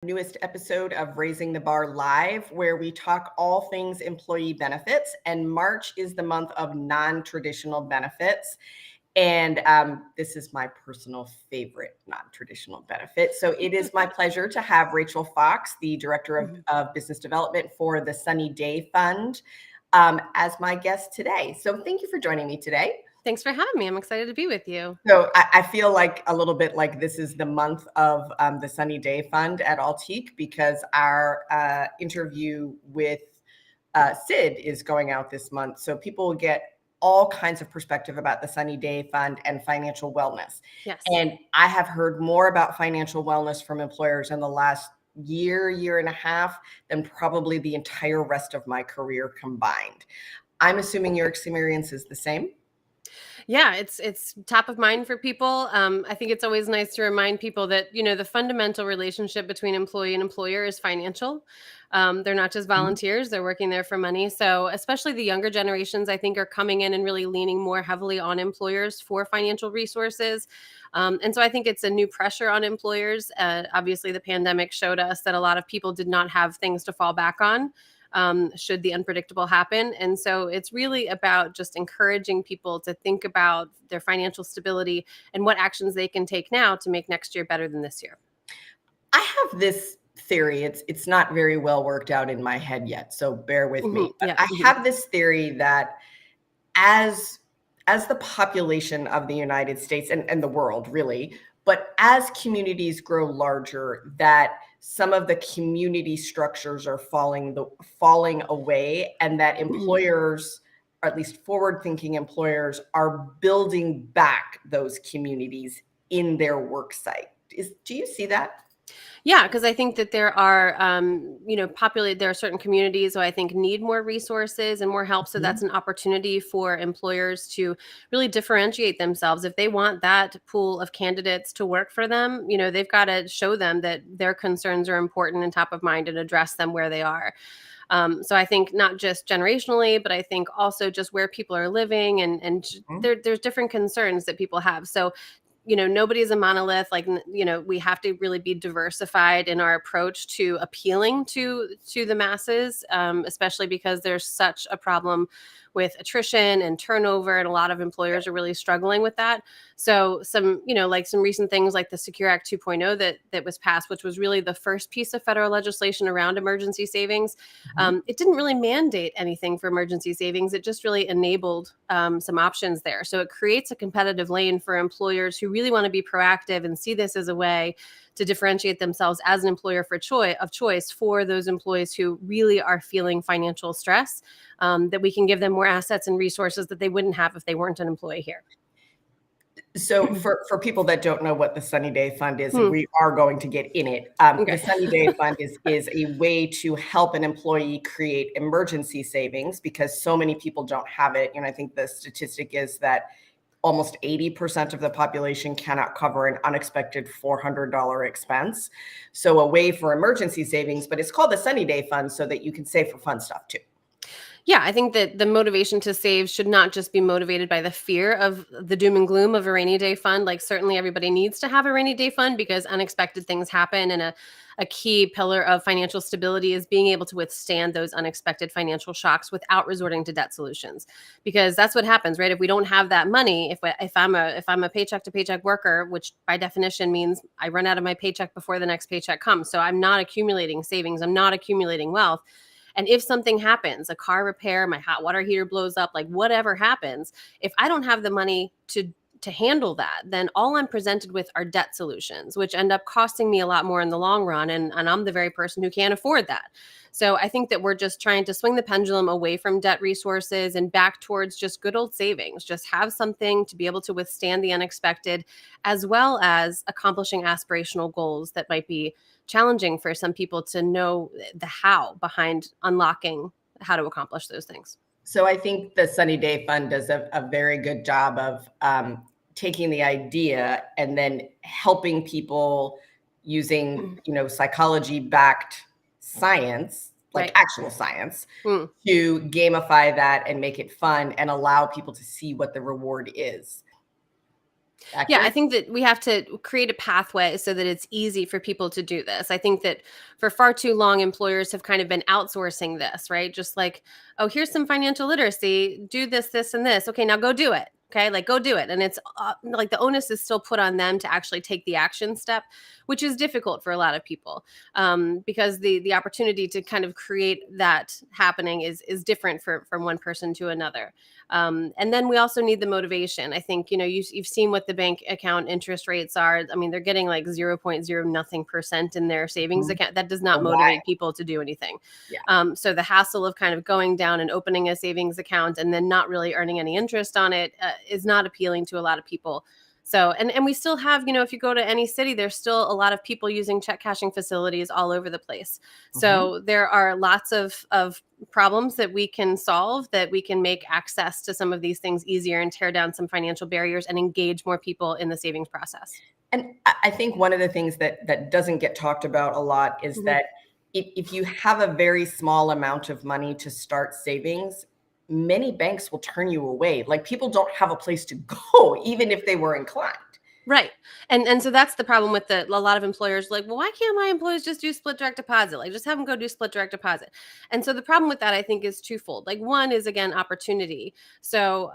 Newest episode of Raising the Bar Live, where we talk all things employee benefits. And March is the month of non-traditional benefits. And this is my personal favorite non-traditional benefit. So it is my pleasure to have Rachel Fox, the Director of Business Development for the Sunny Day Fund, as my guest today. So thank you for joining me today. Thanks for having me. I'm excited to be with you. So I feel like a little bit like this is the month of the Sunny Day Fund at Altique, because our interview with Sid is going out this month. So people will get all kinds of perspective about the Sunny Day Fund and financial wellness. Yes. And I have heard more about financial wellness from employers in the last year and a half than probably the entire rest of my career combined. I'm assuming your experience is the same. Yeah, it's top of mind for people. I think it's always nice to remind people that, the fundamental relationship between employee and employer is financial. They're not just volunteers, they're working there for money. So especially the younger generations, I think, are coming in and really leaning more heavily on employers for financial resources. And so I think it's a new pressure on employers. Obviously, the pandemic showed us that a lot of people did not have things to fall back on. Should the unpredictable happen. And so it's really about just encouraging people to think about their financial stability and what actions they can take now to make next year better than this year. I have this theory. It's not very well worked out in my head yet, so bear with me. But I have this theory that as the population of the United States and the world really, but as communities grow larger, that some of the community structures are falling away, and that employers, or at least forward-thinking employers, are building back those communities in their work site. Do you see that? Yeah, because I think that there are, there are certain communities who I think need more resources and more help. So that's an opportunity for employers to really differentiate themselves. If they want that pool of candidates to work for them, they've got to show them that their concerns are important and top of mind and address them where they are. So I think not just generationally, but I think also just where people are living and there's different concerns that people have. So nobody's a monolith. We have to really be diversified in our approach to appealing to the masses, especially because there's such a problem with attrition and turnover, and a lot of employers are really struggling with that. So some recent things like the Secure Act 2.0 that was passed, which was really the first piece of federal legislation around emergency savings. It didn't really mandate anything for emergency savings. It just really enabled some options there. So it creates a competitive lane for employers who really want to be proactive and see this as a way to differentiate themselves as an employer of choice for those employees who really are feeling financial stress, that we can give them more assets and resources that they wouldn't have if they weren't an employee here. So for people that don't know what the Sunny Day Fund is, and we are going to get in it, the Sunny Day Fund is a way to help an employee create emergency savings, because so many people don't have it. I think the statistic is that almost 80% of the population cannot cover an unexpected $400 expense. So a way for emergency savings, but it's called the Sunny Day Fund so that you can save for fun stuff too. Yeah, I think that the motivation to save should not just be motivated by the fear of the doom and gloom of a rainy day fund. Like, certainly everybody needs to have a rainy day fund because unexpected things happen. And a key pillar of financial stability is being able to withstand those unexpected financial shocks without resorting to debt solutions. Because that's what happens, right? If we don't have that money, if I'm a paycheck to paycheck worker, which by definition means I run out of my paycheck before the next paycheck comes. So I'm not accumulating savings, I'm not accumulating wealth. And if something happens, a car repair, my hot water heater blows up, like whatever happens, if I don't have the money to handle that, then all I'm presented with are debt solutions, which end up costing me a lot more in the long run. And I'm the very person who can't afford that. So I think that we're just trying to swing the pendulum away from debt resources and back towards just good old savings. Just have something to be able to withstand the unexpected, as well as accomplishing aspirational goals that might be challenging for some people to know the how behind unlocking how to accomplish those things. So I think the Sunny Day Fund does a very good job of taking the idea and then helping people using, psychology-backed science, like actual science, to gamify that and make it fun and allow people to see what the reward is. Yeah, I Accurate? think that we have to create a pathway so that it's easy for people to do this. I think that for far too long, employers have kind of been outsourcing this, right? Just like, oh, here's some financial literacy, do this, this, and this. Okay, now go do it. Okay, like go do it. And it's like the onus is still put on them to actually take the action step, which is difficult for a lot of people, because the opportunity to kind of create that happening is different from one person to another. And then we also need the motivation. I think, you've seen what the bank account interest rates are. I mean, they're getting like 0.0 nothing percent in their savings Mhm. account. That does So not why? motivate people to do anything. Yeah. So the hassle of kind of going down and opening a savings account and then not really earning any interest on it is not appealing to a lot of people. So, and we still have, if you go to any city, there's still a lot of people using check cashing facilities all over the place. Mhm. So there are lots of problems that we can solve, that we can make access to some of these things easier and tear down some financial barriers and engage more people in the savings process. And I think one of the things that doesn't get talked about a lot is Mhm. that if you have a very small amount of money to start savings, many banks will turn you away. Like people don't have a place to go, even if they were inclined. Right. And so that's the problem with a lot of employers like, well, why can't my employees just do split direct deposit? Like just have them go do split direct deposit. And so the problem with that I think is twofold. Like one is again opportunity. So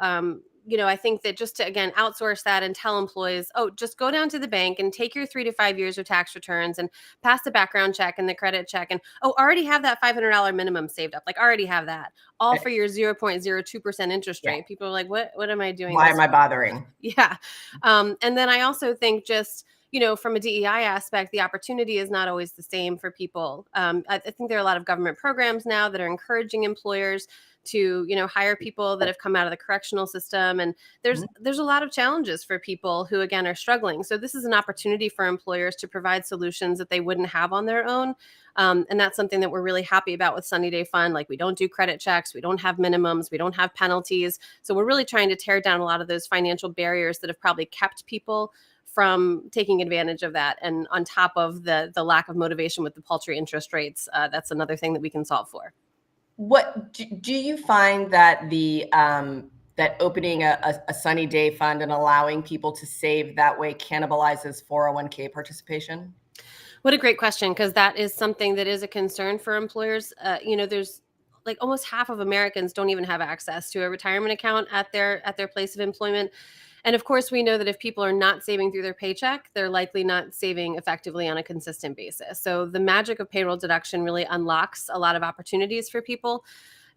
I think that just to again outsource that and tell employees, oh, just go down to the bank and take your 3 to 5 years of tax returns and pass the background check and the credit check and already have that $500 minimum saved up. Like already have that all Eh, for your 0.02% interest Yeah. rate. People are like, what am I doing Why am this I for? bothering? Yeah. And then I also think just, from a DEI aspect, the opportunity is not always the same for people. I think there are a lot of government programs now that are encouraging employers to, hire people that have come out of the correctional system. And Mhm. there's a lot of challenges for people who, again, are struggling. So this is an opportunity for employers to provide solutions that they wouldn't have on their own. And that's something that we're really happy about with Sunny Day Fund. Like we don't do credit checks, we don't have minimums, we don't have penalties. So we're really trying to tear down a lot of those financial barriers that have probably kept people from taking advantage of that. And on top of the lack of motivation with the paltry interest rates, that's another thing that we can solve for. What do you find that that opening a sunny day fund and allowing people to save that way cannibalizes 401k participation? What a great question, because that is something that is a concern for employers. There's like almost half of Americans don't even have access to a retirement account at their place of employment. And of course, we know that if people are not saving through their paycheck, they're likely not saving effectively on a consistent basis. So the magic of payroll deduction really unlocks a lot of opportunities for people.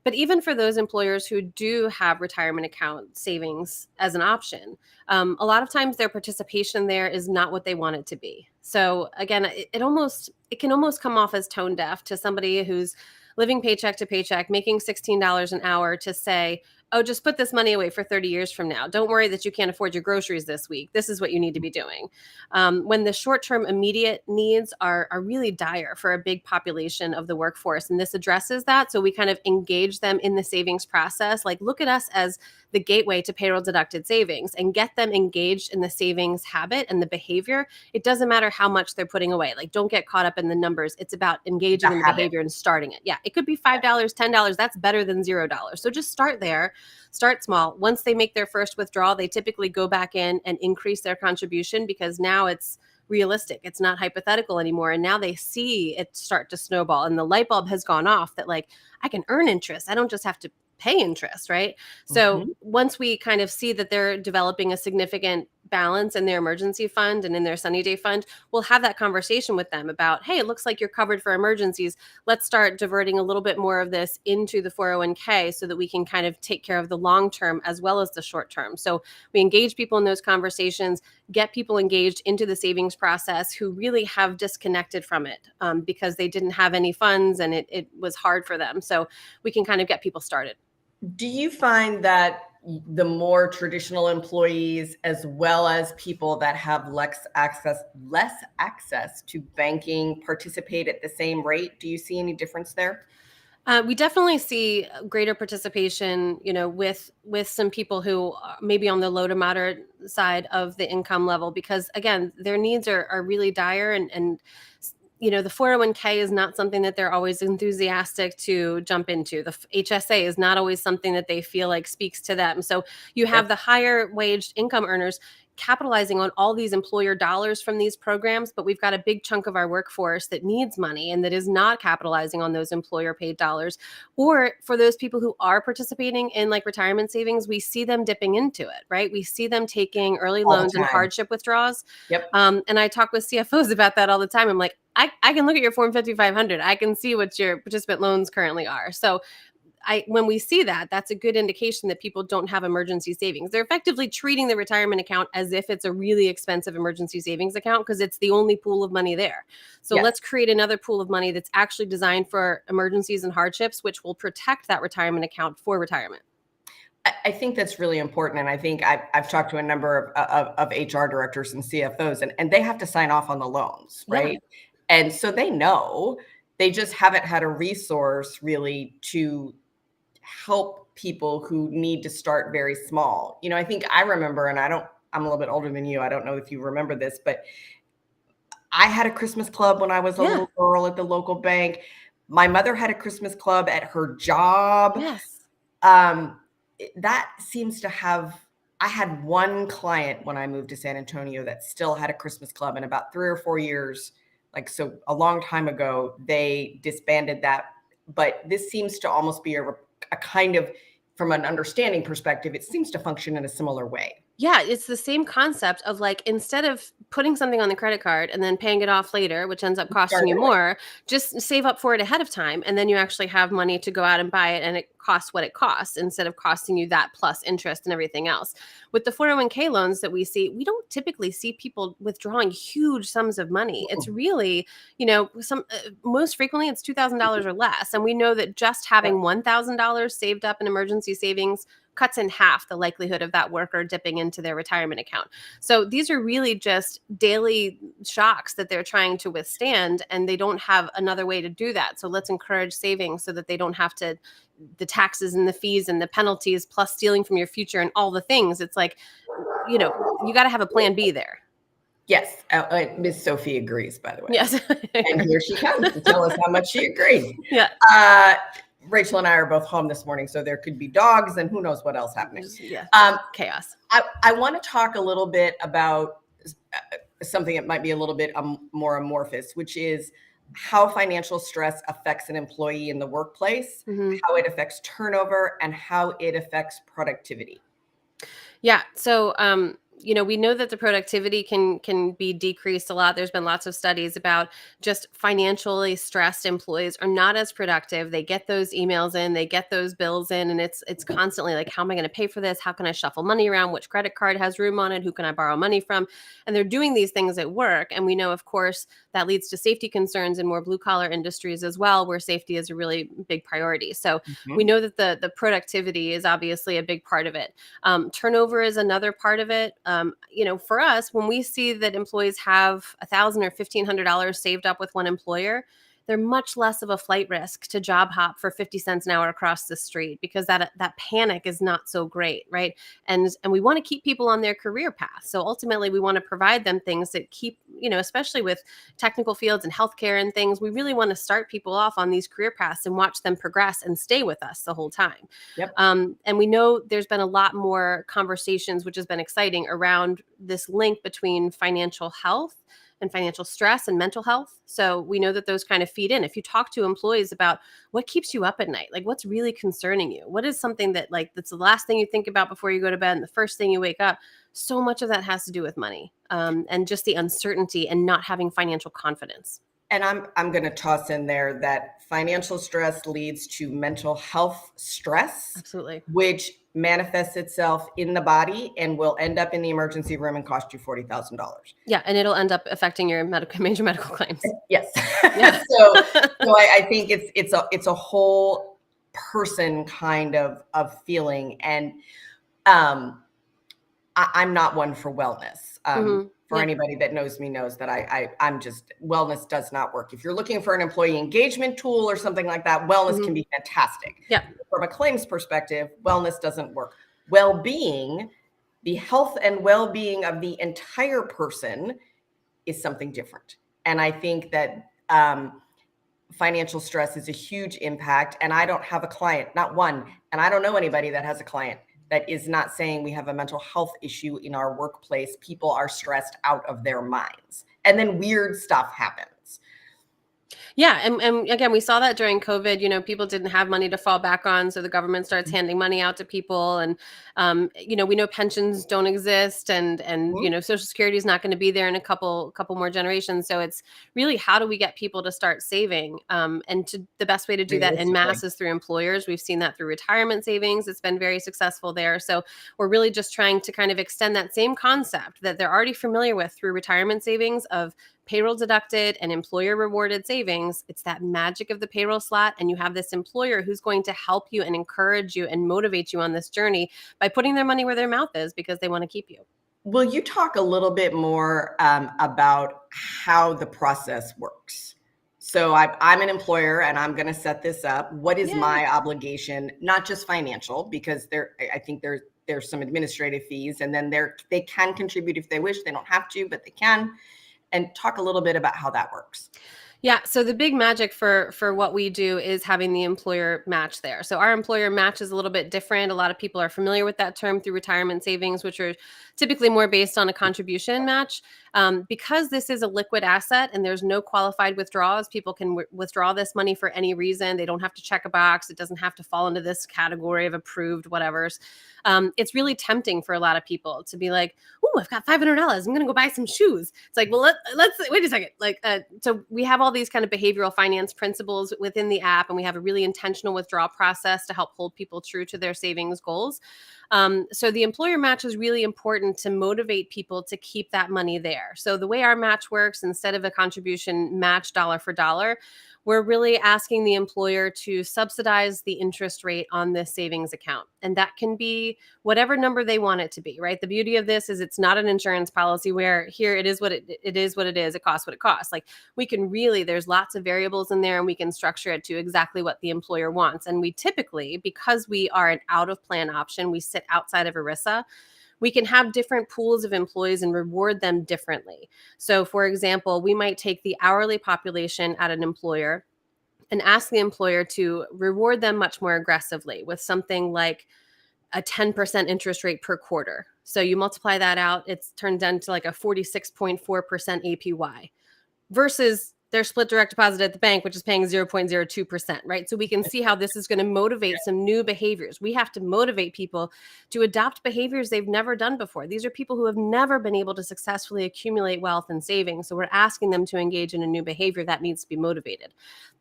But even for those employers who do have retirement account savings as an option, a lot of times their participation there is not what they want it to be. So again, it can almost come off as tone deaf to somebody who's living paycheck to paycheck, making $16 an hour to say, oh, just put this money away for 30 years from now. Don't worry that you can't afford your groceries this week. This is what you need to be doing. When the short term immediate needs are really dire for a big population of the workforce. And this addresses that. So we kind of engage them in the savings process. Like, look at us as the gateway to payroll deducted savings and get them engaged in the savings habit and the behavior. It doesn't matter how much they're putting away. Like, don't get caught up in the numbers. It's about engaging The in the habit. behavior and starting it. Yeah, it could be $5, $10. That's better than $0. So just start there. Start small. Once they make their first withdrawal, they typically go back in and increase their contribution because now it's realistic. It's not hypothetical anymore. And now they see it start to snowball. And the light bulb has gone off that, like, I can earn interest. I don't just have to pay interest, right? So Mhm. once we kind of see that they're developing a significant balance in their emergency fund and in their sunny day fund, we'll have that conversation with them about, hey, it looks like you're covered for emergencies. Let's start diverting a little bit more of this into the 401k so that we can kind of take care of the long term as well as the short term. So we engage people in those conversations, get people engaged into the savings process who really have disconnected from it because they didn't have any funds and it was hard for them. So we can kind of get people started. Do you find that the more traditional employees, as well as people that have less access to banking, participate at the same rate? Do you see any difference there? We definitely see greater participation, with some people who are maybe on the low to moderate side of the income level, because again, their needs are really dire, and the 401k is not something that they're always enthusiastic to jump into. The HSA is not always something that they feel like speaks to them. So you have Yep. the higher waged income earners. capitalizing on all these employer dollars from these programs, but we've got a big chunk of our workforce that needs money and that is not capitalizing on those employer paid dollars. Or for those people who are participating in like retirement savings, we see them dipping into it, right? We see them taking early All the loans and time. hardship withdrawals. Yep. And I talk with CFOs about that all the time. I'm like, I can look at your Form 5500. I can see what your participant loans currently are. So when we see that, that's a good indication that people don't have emergency savings. They're effectively treating the retirement account as if it's a really expensive emergency savings account because it's the only pool of money there. So Yes. let's create another pool of money that's actually designed for emergencies and hardships, which will protect that retirement account for retirement. I think that's really important. And I think I've talked to a number of HR directors and CFOs, and they have to sign off on the loans, right? Yeah. And so they know, they just haven't had a resource really to help people who need to start very small. I think I remember, and I'm a little bit older than you. I don't know if you remember this, but I had a Christmas club when I was a little girl at the local bank. My mother had a Christmas club at her job. Yes. That seems to have, I had one client when I moved to San Antonio that still had a Christmas club, and about 3 or 4 years, so a long time ago, they disbanded that. But this seems to almost be a kind of, from an understanding perspective, it seems to function in a similar way. Yeah, it's the same concept of like, instead of putting something on the credit card and then paying it off later, which ends up costing you more, just save up for it ahead of time. And then you actually have money to go out and buy it, and it costs what it costs instead of costing you that plus interest and everything else. With the 401k loans that we see, we don't typically see people withdrawing huge sums of money. It's really, most frequently it's $2,000 or less. And we know that just having $1,000 saved up in emergency savings cuts in half the likelihood of that worker dipping into their retirement account. So these are really just daily shocks that they're trying to withstand, and they don't have another way to do that. So let's encourage savings so that they don't have to, the taxes and the fees and the penalties plus stealing from your future and all the things. It's like, you got to have a plan B there. Yes. Miss Sophie agrees, by the way. Yes. And here she comes to tell us how much she agrees. Yeah. Rachel and I are both home this morning, so there could be dogs and who knows what else happening. Yeah. Chaos. I want to talk a little bit about something that might be a little bit more amorphous, which is how financial stress affects an employee in the workplace, how it affects turnover, and how it affects productivity. Yeah. So, we know that the productivity can be decreased a lot. There's been lots of studies about just financially stressed employees are not as productive. They get those emails in, they get those bills in, and it's constantly like, how am I going to pay for this? How can I shuffle money around? Which credit card has room on it? Who can I borrow money from? And they're doing these things at work. And we know, of course, that leads to safety concerns in more blue collar industries as well, where safety is a really big priority. So we know that the productivity is obviously a big part of it. Turnover is another part of it. For us, when we see that employees have $1,000 or $1,500 saved up with one employer, they're much less of a flight risk to job hop for 50 cents an hour across the street, because that panic is not so great, right? And we want to keep people on their career path. So ultimately, we want to provide them things that keep, especially with technical fields and healthcare and things, we really want to start people off on these career paths and watch them progress and stay with us the whole time. Yep. And we know there's been a lot more conversations, which has been exciting, around this link between financial health and financial stress and mental health. So we know that those kind of feed in. If you talk to employees about what keeps you up at night, like what's really concerning you, what is something that that's the last thing you think about before you go to bed and the first thing you wake up, so much of that has to do with money, and just the uncertainty and not having financial confidence. And I'm going to toss in there that financial stress leads to mental health stress. Absolutely. Which manifests itself in the body and will end up in the emergency room and cost you $40,000. Yeah, and it'll end up affecting your major medical claims. Yes. Yeah. So I think it's a whole person kind of feeling, and I'm not one for wellness. For anybody that knows me knows that I'm just, wellness does not work. If you're looking for an employee engagement tool or something like that, wellness can be fantastic. Yeah. From a claims perspective, wellness doesn't work. Well-being, the health and well-being of the entire person is something different. And I think that financial stress is a huge impact. And I don't have a client, not one, and I don't know anybody that has a client That is not saying we have a mental health issue in our workplace. People are stressed out of their minds. And then weird stuff happens. Yeah. And again, we saw that during COVID, people didn't have money to fall back on. So the government starts handing money out to people. And, we know pensions don't exist and, Social Security is not going to be there in a couple more generations. So it's really, how do we get people to start saving? The best way to do that en masse is through employers. We've seen that through retirement savings. It's been very successful there. So we're really just trying to kind of extend that same concept that they're already familiar with through retirement savings of payroll deducted and employer rewarded savings. It's that magic of the payroll slot. And you have this employer who's going to help you and encourage you and motivate you on this journey by putting their money where their mouth is because they want to keep you. Will you talk a little bit more about how the process works? So I'm an employer and I'm going to set this up. What is my obligation? Not just financial, because I think there's some administrative fees, and then they can contribute if they wish. They don't have to, but they can. And talk a little bit about how that works. Yeah. So the big magic for what we do is having the employer match there. So our employer match is a little bit different. A lot of people are familiar with that term through retirement savings, which are typically more based on a contribution match. Because this is a liquid asset and there's no qualified withdrawals, people can withdraw this money for any reason. They don't have to check a box. It doesn't have to fall into this category of approved whatevers. It's really tempting for a lot of people to be like, "Oh, I've got $500. I'm going to go buy some shoes." It's like, well, let's wait a second. So we have all these kind of behavioral finance principles within the app, and we have a really intentional withdrawal process to help hold people true to their savings goals. So the employer match is really important to motivate people to keep that money there. So the way our match works, instead of a contribution match dollar for dollar, we're really asking the employer to subsidize the interest rate on this savings account. And that can be whatever number they want it to be, right? The beauty of this is it's not an insurance policy where here it is what it is what it is. It costs what it costs. Like we can really, there's lots of variables in there and we can structure it to exactly what the employer wants. And we typically, because we are an out of plan option, we sit outside of ERISA, we can have different pools of employees and reward them differently. So for example, we might take the hourly population at an employer and ask the employer to reward them much more aggressively with something like a 10% interest rate per quarter. So you multiply that out, it's turned down to like a 46.4% APY versus their split direct deposit at the bank, which is paying 0.02%, right? So we can see how this is going to motivate some new behaviors. We have to motivate people to adopt behaviors they've never done before. These are people who have never been able to successfully accumulate wealth and savings. So we're asking them to engage in a new behavior that needs to be motivated.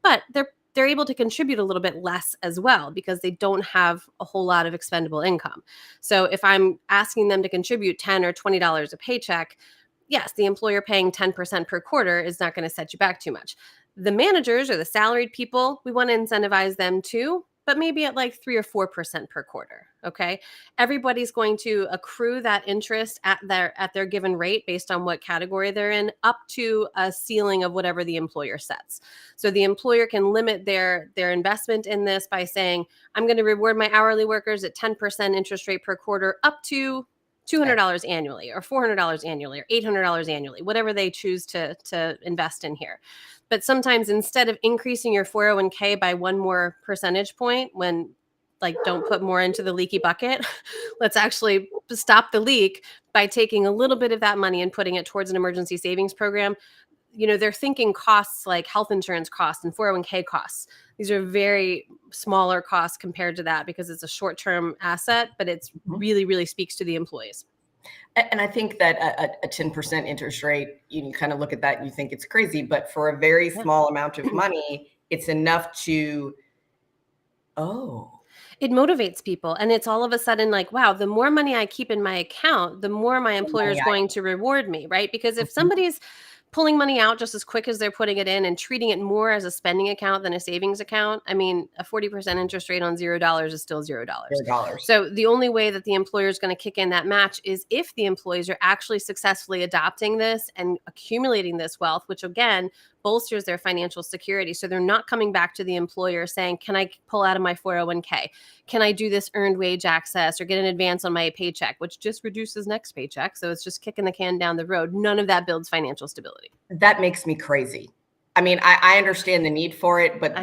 But they're able to contribute a little bit less as well because they don't have a whole lot of expendable income. So if I'm asking them to contribute $10 or $20 a paycheck, yes, the employer paying 10% per quarter is not going to set you back too much. The managers or the salaried people, we want to incentivize them too, but maybe at like 3 or 4% per quarter. Okay. Everybody's going to accrue that interest at their given rate based on what category they're in, up to a ceiling of whatever the employer sets. So the employer can limit their investment in this by saying, I'm going to reward my hourly workers at 10% interest rate per quarter up to $200 annually or $400 annually or $800 annually, whatever they choose to invest in here. But sometimes instead of increasing your 401k by one more percentage point, when like don't put more into the leaky bucket, let's actually stop the leak by taking a little bit of that money and putting it towards an emergency savings program. They're thinking costs like health insurance costs and 401k costs. These are very smaller costs compared to that because it's a short-term asset, but it's really, really speaks to the employees. And I think that a 10% interest rate, you kind of look at that and you think it's crazy, but for a very small amount of money, it's enough to, it motivates people. And it's all of a sudden like, wow, the more money I keep in my account, the more my employer is going to reward me, right? Because if somebody's pulling money out just as quick as they're putting it in and treating it more as a spending account than a savings account, I mean, a 40% interest rate on $0 is still $0. So the only way that the employer is going to kick in that match is if the employees are actually successfully adopting this and accumulating this wealth, which again bolsters their financial security. So they're not coming back to the employer saying, can I pull out of my 401k? Can I do this earned wage access or get an advance on my paycheck, which just reduces next paycheck. So it's just kicking the can down the road. None of that builds financial stability. That makes me crazy. I mean, I understand the need for it, but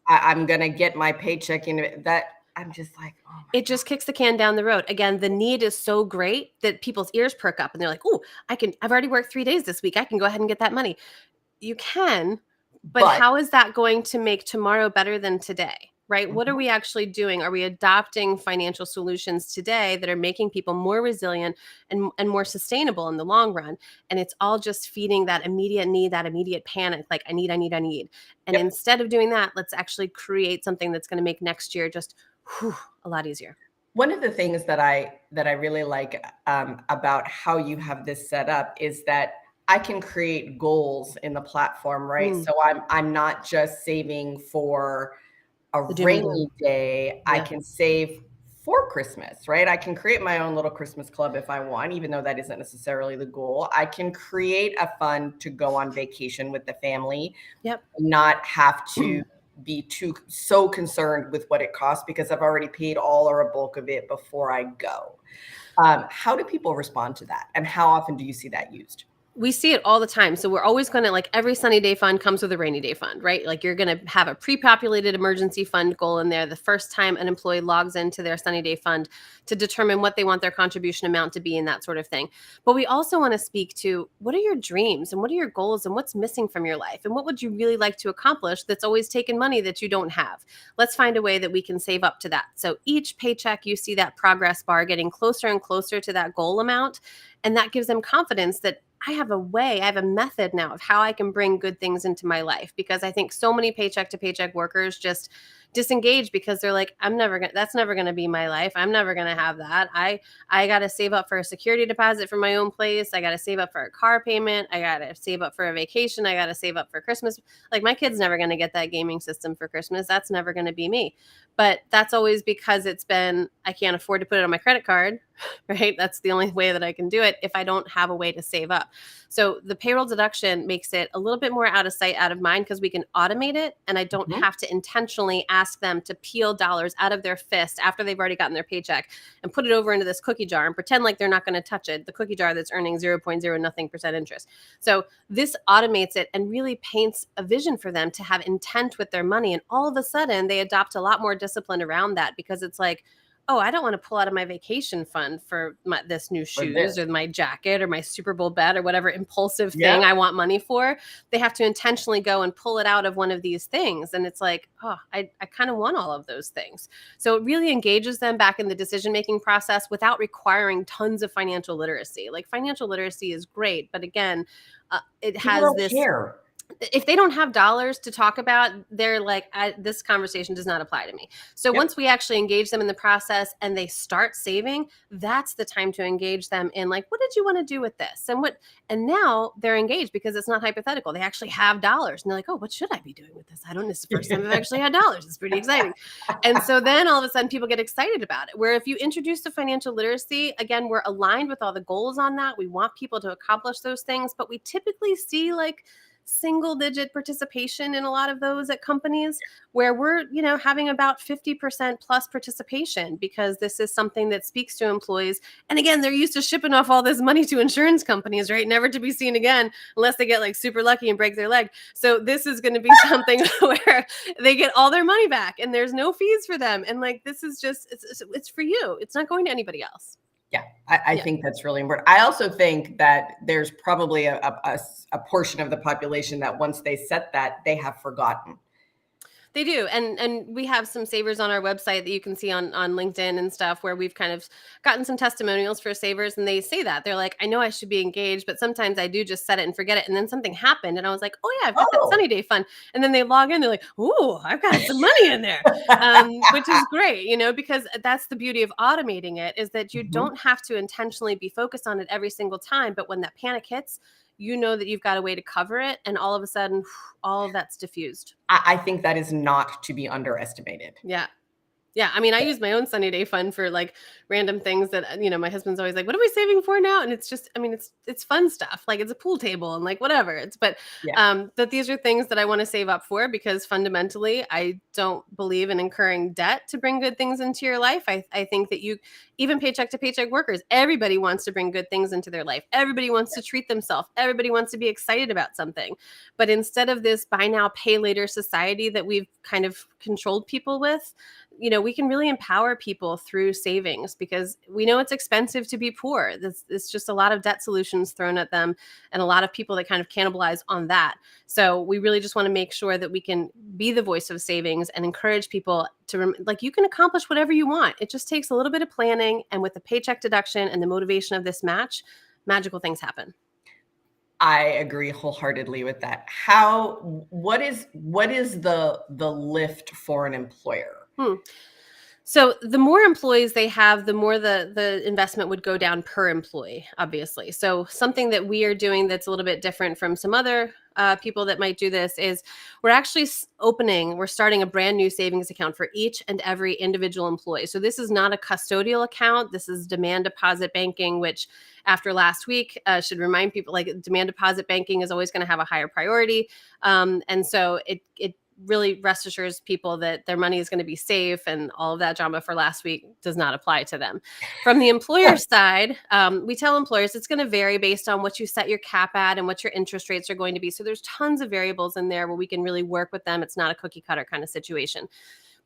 I'm going to get my paycheck in that. I'm just like, oh my It just kicks the can down the road. Again, the need is so great that people's ears perk up and they're like, "Oh, I've already worked 3 days this week. I can go ahead and get that money." You can, but God. how is that going to make tomorrow better than today? Right? What are Mhm. we actually doing? Are we adopting financial solutions today that are making people more resilient and more sustainable in the long run? And it's all just feeding that immediate need, that immediate panic, like I need. And Yep. instead of doing that, let's actually create something that's going to make next year just a lot easier. One of the things that I really like about how you have this set up is that I can create goals in the platform, right? Mm, So I'm not just saving for a the doom and gloom. rainy day. I Yeah. can save for Christmas, right? I can create my own little Christmas club if I want, even though that isn't necessarily the goal. I can create a fund to go on vacation with the family, Yep. not have to be too so concerned with what it costs because I've already paid all or a bulk of it before I go. How do people respond to that? And how often do you see that used? We see it all the time. So we're always going to, like, every sunny day fund comes with a rainy day fund, right? Like, you're going to have a pre-populated emergency fund goal in there the first time an employee logs into their sunny day fund to determine what they want their contribution amount to be and that sort of thing. But we also want to speak to, what are your dreams and what are your goals and what's missing from your life and what would you really like to accomplish that's always taken money that you don't have? Let's find a way that we can save up to that. So each paycheck you see that progress bar getting closer and closer to that goal amount, and that gives them confidence that I have a way, I have a method now of how I can bring good things into my life, because I think so many paycheck to paycheck workers just disengage because they're like, that's never going to be my life. I'm never going to have that. I got to save up for a security deposit for my own place. I got to save up for a car payment. I got to save up for a vacation. I got to save up for Christmas. Like, my kid's never going to get that gaming system for Christmas. That's never going to be me. But that's always because I can't afford to put it on my credit card, right? That's the only way that I can do it if I don't have a way to save up. So the payroll deduction makes it a little bit more out of sight, out of mind, because we can automate it. And I don't Mhm. have to intentionally ask them to peel dollars out of their fist after they've already gotten their paycheck and put it over into this cookie jar and pretend like they're not going to touch it. The cookie jar that's earning 0.0 nothing percent interest. So this automates it and really paints a vision for them to have intent with their money. And all of a sudden they adopt a lot more discipline around that, because it's like, oh, I don't want to pull out of my vacation fund for this new For this. shoes or my jacket or my Super Bowl bet or whatever impulsive Yeah. thing I want money for. They have to intentionally go and pull it out of one of these things. And it's like, oh, I kind of want all of those things. So it really engages them back in the decision-making process without requiring tons of financial literacy. Like, financial literacy is great, but again, it People has don't this, care. if they don't have dollars to talk about, they're like, this conversation does not apply to me. So Yep. once we actually engage them in the process and they start saving, that's the time to engage them in, like, what did you want to do with this? And now they're engaged because it's not hypothetical. They actually have dollars and they're like, oh, what should I be doing with this? I don't know. It's the first time I've actually had dollars. It's pretty exciting. And so then all of a sudden people get excited about it. Where if you introduce the financial literacy, again, we're aligned with all the goals on that. We want people to accomplish those things, but we typically see, like, single digit participation in a lot of those at companies, where we're, having about 50% plus participation, because this is something that speaks to employees. And again, they're used to shipping off all this money to insurance companies, right? Never to be seen again unless they get, like, super lucky and break their leg. So this is going to be something where they get all their money back and there's no fees for them. And, like, this is just, it's for you. It's not going to anybody else. Yeah, I Yeah. think that's really important. I also think that there's probably a portion of the population that once they set that, they have forgotten. They do. And we have some savers on our website that you can see on LinkedIn and stuff, where we've kind of gotten some testimonials for savers, and they say that. They're like, I know I should be engaged, but sometimes I do just set it and forget it. And then something happened and I was like, oh yeah, I've got that Oh, sunny day fund. And then they log in, they're like, ooh, I've got some money in there. Which is great, because that's the beauty of automating it, is that you Mhm. don't have to intentionally be focused on it every single time. But when that panic hits, you know that you've got a way to cover it. And all of a sudden, all of that's diffused. I think that is not to be underestimated. Yeah. Yeah, I mean, I use my own sunny day fund for, like, random things that, my husband's always like, "What are we saving for now?" And it's just, I mean, it's fun stuff. Like, it's a pool table and, like, whatever. Yeah. But these are things that I want to save up for, because fundamentally I don't believe in incurring debt to bring good things into your life. I think that even paycheck to paycheck workers, everybody wants to bring good things into their life. Everybody wants to treat themselves. Everybody wants to be excited about something. But instead of this buy now, pay later society that we've kind of controlled people with, we can really empower people through savings, because we know it's expensive to be poor. It's just a lot of debt solutions thrown at them, and a lot of people that kind of cannibalize on that. So we really just want to make sure that we can be the voice of savings and encourage people to you can accomplish whatever you want. It just takes a little bit of planning, and with the paycheck deduction and the motivation of this match, magical things happen. I agree wholeheartedly with that. What is the lift for an employer? So the more employees they have, the more the investment would go down per employee, obviously. So something that we are doing that's a little bit different from some other people that might do this is we're starting a brand new savings account for each and every individual employee. So this is not a custodial account. This is demand deposit banking, which after last week should remind people, like, demand deposit banking is always going to have a higher priority. And so it really rest assures people that their money is going to be safe, and all of that drama for last week does not apply to them. From the employer side, we tell employers it's going to vary based on what you set your cap at and what your interest rates are going to be. So there's tons of variables in there where we can really work with them. It's not a cookie cutter kind of situation.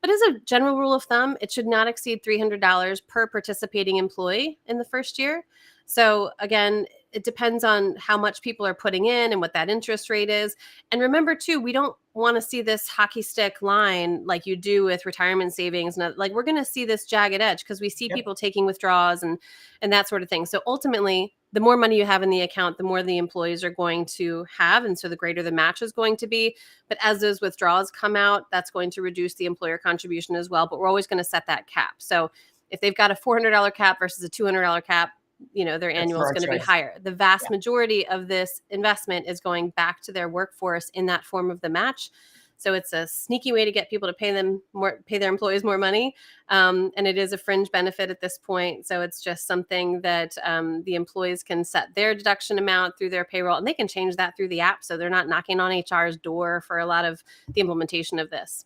But as a general rule of thumb, it should not exceed $300 per participating employee in the first year. So again, it depends on how much people are putting in and what that interest rate is. And remember too, we don't want to see this hockey stick line like you do with retirement savings. Like, we're going to see this jagged edge because we see people taking withdrawals and that sort of thing. So ultimately, the more money you have in the account, the more the employees are going to have. And so the greater the match is going to be. But as those withdrawals come out, that's going to reduce the employer contribution as well. But we're always going to set that cap. So if they've got a $400 cap versus a $200 cap, their annual is going to be higher. The vast majority of this investment is going back to their workforce in that form of the match. So it's a sneaky way to get people to pay their employees more money. And it is a fringe benefit at this point. So it's just something that the employees can set their deduction amount through their payroll, and they can change that through the app. So they're not knocking on HR's door for a lot of the implementation of this.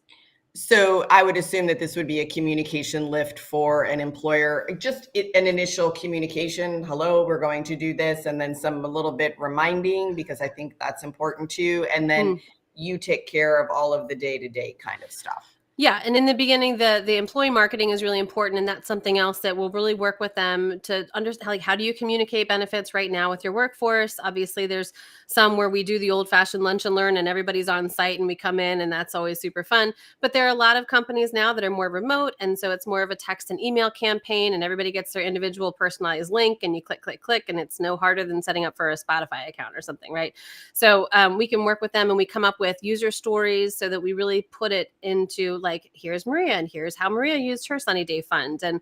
So I would assume that this would be a communication lift for an employer, just an initial communication. Hello, we're going to do this. And then a little bit reminding, because I think that's important too. And then you take care of all of the day-to-day kind of stuff. Yeah. And in the beginning, the employee marketing is really important. And that's something else that will really work with them to understand, like, how do you communicate benefits right now with your workforce? Obviously, there's some where we do the old fashioned lunch and learn and everybody's on site and we come in, and that's always super fun. But there are a lot of companies now that are more remote. And so it's more of a text and email campaign, and everybody gets their individual personalized link, and you click, click, click, and it's no harder than setting up for a Spotify account or something, right? So we can work with them, and we come up with user stories so that we really put it into, like, here's Maria, and here's how Maria used her Sunny Day Fund. And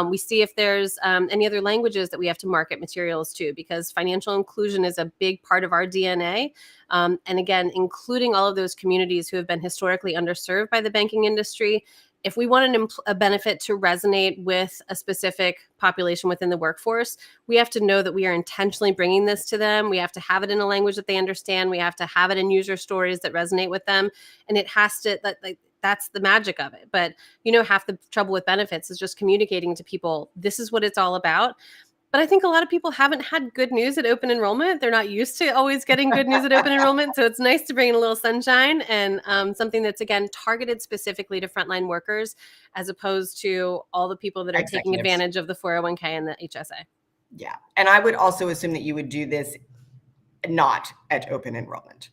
we see if there's any other languages that we have to market materials to, because financial inclusion is a big part of our DNA. And again, including all of those communities who have been historically underserved by the banking industry. If we want a benefit to resonate with a specific population within the workforce, we have to know that we are intentionally bringing this to them. We have to have it in a language that they understand. We have to have it in user stories that resonate with them. And it has to, that's the magic of it. But half the trouble with benefits is just communicating to people, this is what it's all about. But I think a lot of people haven't had good news at open enrollment. They're not used to always getting good news at open enrollment. So it's nice to bring in a little sunshine and something that's, again, targeted specifically to frontline workers, as opposed to all the people that are taking advantage of the 401k and the HSA. Yeah. And I would also assume that you would do this not at open enrollment.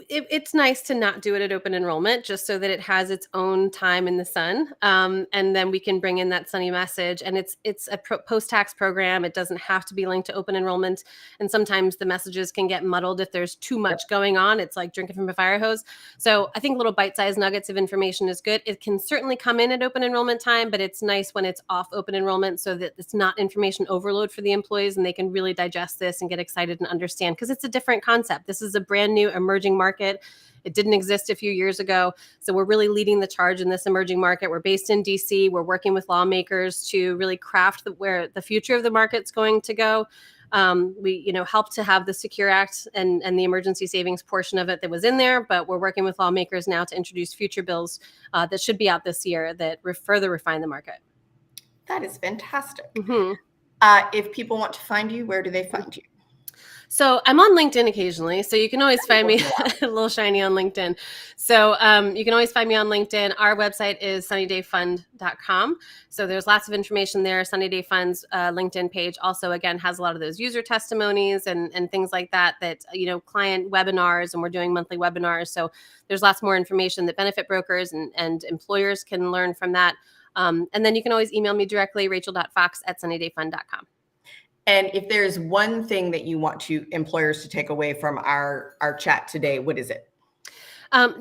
It's nice to not do it at open enrollment, just so that it has its own time in the sun. And then we can bring in that sunny message. And it's a post-tax program. It doesn't have to be linked to open enrollment. And sometimes the messages can get muddled if there's too much going on. It's like drinking from a fire hose. So I think little bite-sized nuggets of information is good. It can certainly come in at open enrollment time, but it's nice when it's off open enrollment, so that it's not information overload for the employees, and they can really digest this and get excited and understand, because it's a different concept. This is a brand new emerging market. It didn't exist a few years ago. So we're really leading the charge in this emerging market. We're based in DC. We're working with lawmakers to really craft where the future of the market's going to go. We help to have the Secure Act and the emergency savings portion of it that was in there, but we're working with lawmakers now to introduce future bills that should be out this year that further refine the market. That is fantastic. If people want to find you, where do they find you? So I'm on LinkedIn occasionally, so you can always find me a little shiny on LinkedIn. So you can always find me on LinkedIn. Our website is sunnydayfund.com. So there's lots of information there. Sunny Day Fund's LinkedIn page also, again, has a lot of those user testimonies and things like that, client webinars, and we're doing monthly webinars. So there's lots more information that benefit brokers and employers can learn from that. And then you can always email me directly, rachel.fox@sunnydayfund.com. And if there's one thing that you want employers to take away from our chat today, what is it?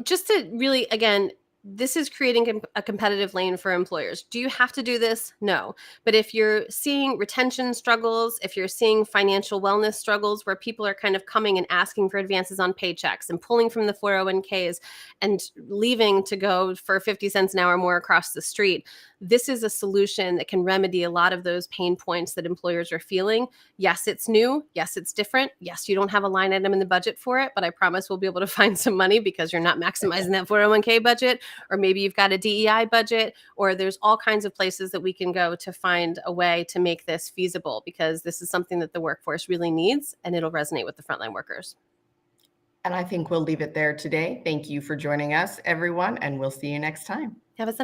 Just to really, again, this is creating a competitive lane for employers. Do you have to do this? No. But if you're seeing retention struggles, if you're seeing financial wellness struggles where people are kind of coming and asking for advances on paychecks and pulling from the 401ks and leaving to go for 50 cents an hour more across the street, this is a solution that can remedy a lot of those pain points that employers are feeling. Yes, it's new. Yes, it's different. Yes, you don't have a line item in the budget for it, but I promise we'll be able to find some money because you're not maximizing that 401k budget, or maybe you've got a DEI budget, or there's all kinds of places that we can go to find a way to make this feasible, because this is something that the workforce really needs, and it'll resonate with the frontline workers. And I think we'll leave it there today. Thank you for joining us, everyone, and we'll see you next time. Have a sunny